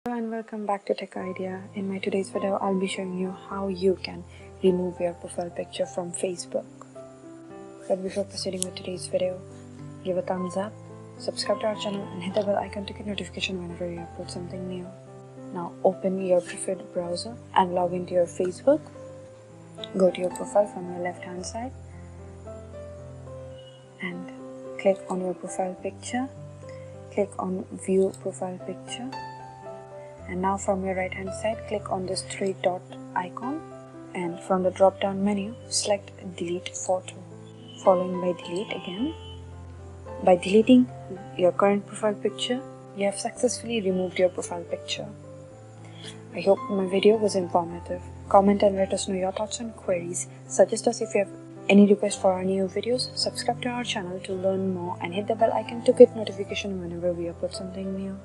Hello and welcome back to Tech Idea. In my today's video, I'll be showing you how you can remove your profile picture from Facebook. But before proceeding with today's video, give a thumbs up, subscribe to our channel and hit the bell icon to get notification whenever we upload something new. Now open your preferred browser and log into your Facebook. Go to your profile from your left hand side and click on your profile picture. Click on view profile picture. And now from your right hand side, click on this three dot icon and from the drop down menu, select delete photo, following by delete again. By deleting your current profile picture, you have successfully removed your profile picture. I hope my video was informative. Comment and let us know your thoughts and queries. Suggest us if you have any requests for our new videos. Subscribe to our channel to learn more and hit the bell icon to get notification whenever we upload something new.